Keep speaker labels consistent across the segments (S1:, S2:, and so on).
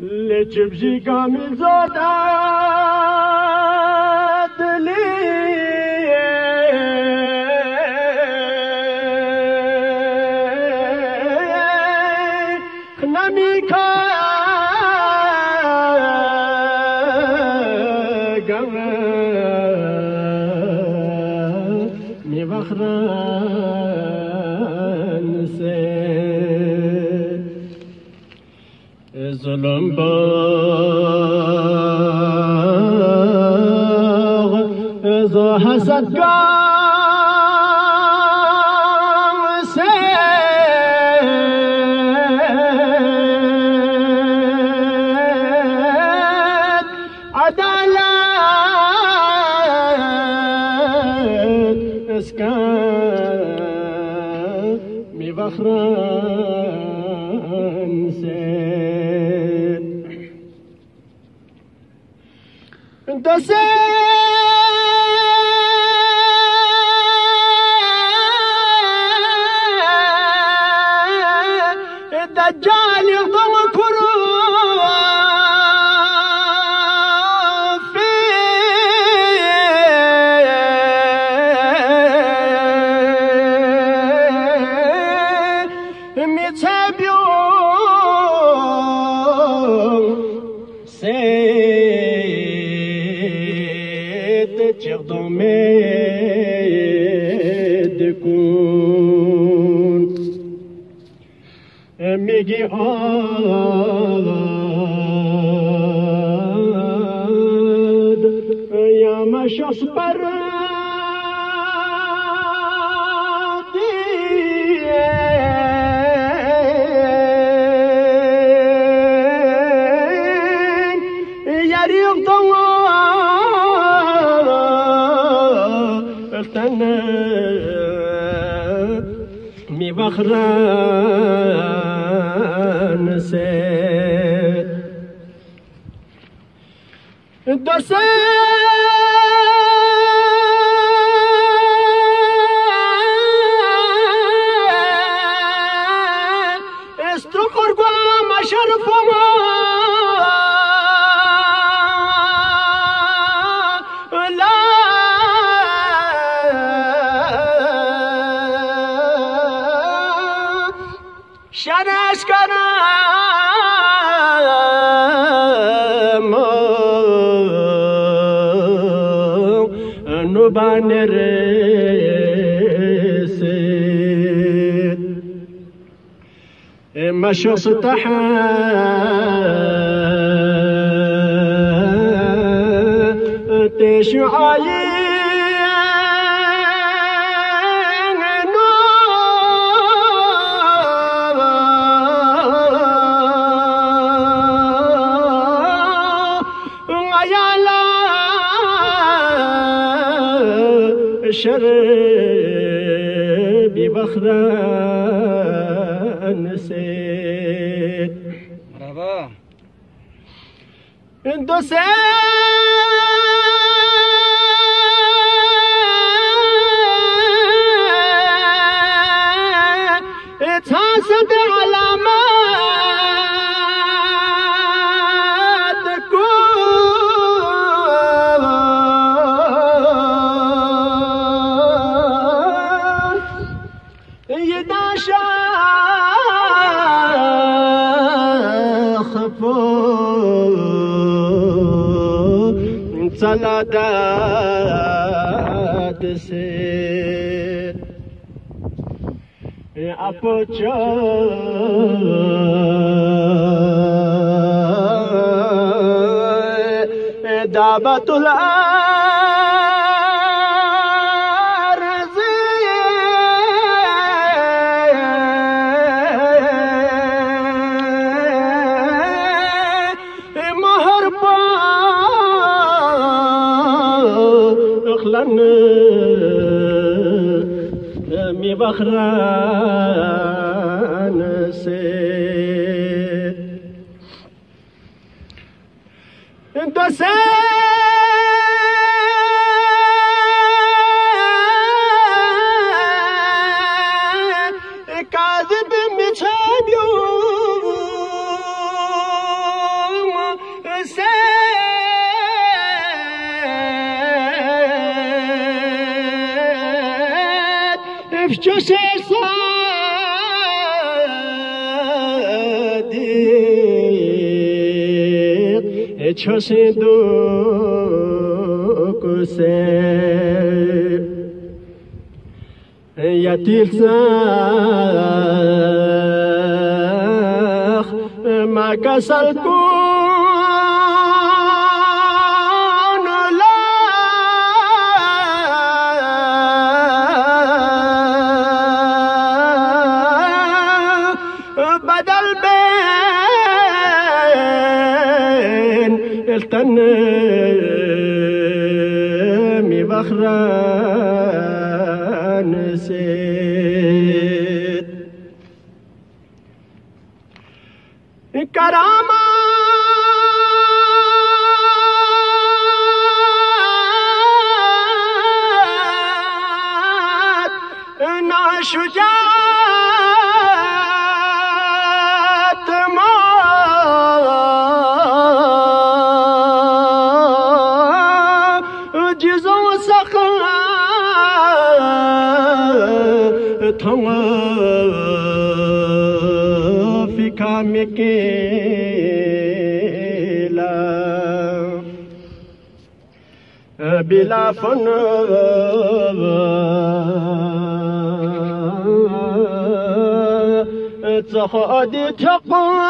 S1: لچبجی کامل زاده دلی نمی کام می بخران سے ظلم باغ ذو حسد گام سے عدالت اس کا می بخران سے دسے دجال يضم كروفي متابعون سيد تشغدو ميدكون ميجي آد يا ما شخص برادي يريق ضوء اختنا مي بخران سے دسے استقر قام شرف ما لا شرش کنم نوبان رسید مشو سطحا تشو عالي شربي بخران سيد
S2: مرحبا
S1: انتو سيد اتحاسد علامات صلادات سے اپچو دعوت الارض مہر پا اخلن می بخران سے دسے کاذب میچھابیو چوسه صادق چوسه دو کسه یتیل زخ ما کسل کن لا بدل بين التنمي بخران سيد كرامات ناشجات ما جزو سخا تما في كامكيلا بلا فن تخادي تقوى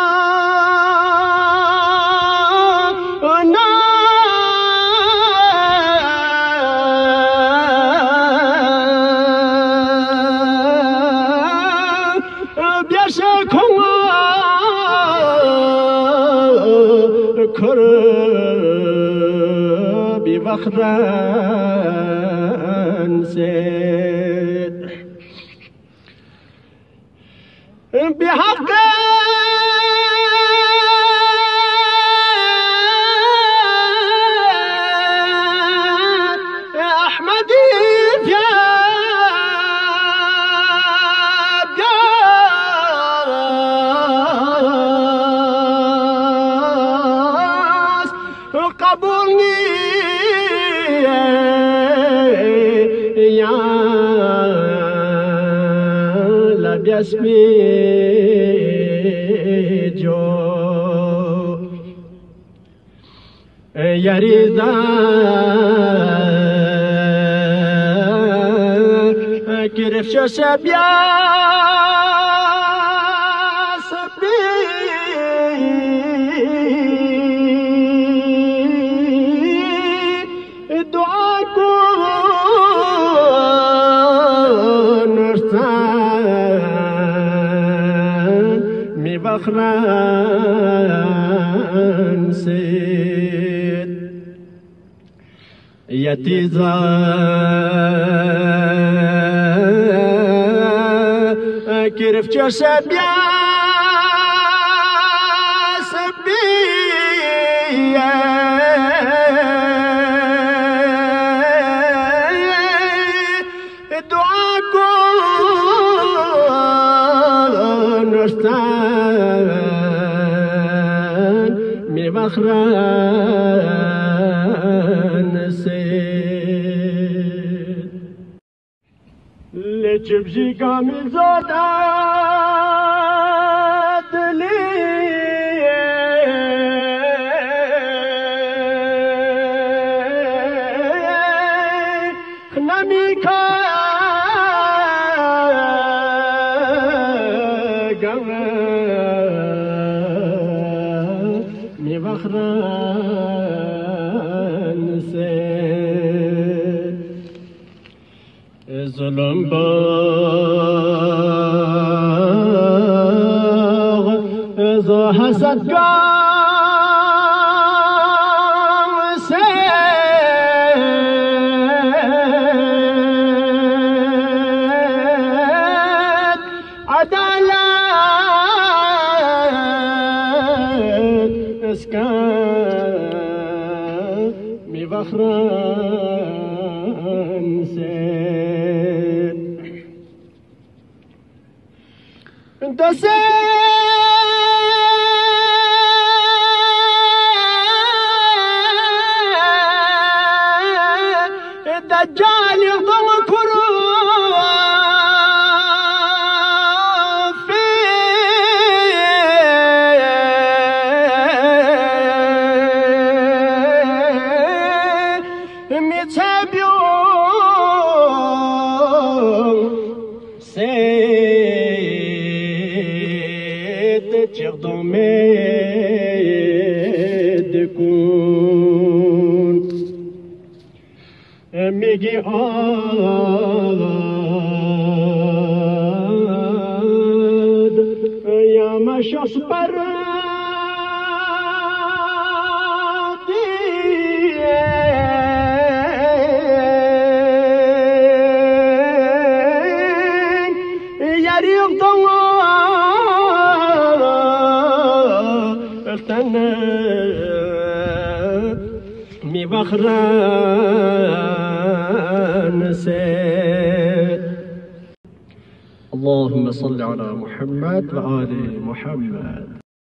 S1: كربي بخران سيد بحق أحمدي قبولني يا لبيسمي جو يا رضا كرف شو سبيا بخران سيد يتيزا كيف جسبيا سبيا دعاكم نستان مي بخران سيد لجبجي كامل زادات لي نمي مي بخران سيد ظلم باغ ذو حسد قام سيد عدالة اسكان مي بخران سيد انت الدجال يضم كروان يجي يا مش اصبر يا ريض مي بخران سيد. اللهم صل على محمد وآل محمد.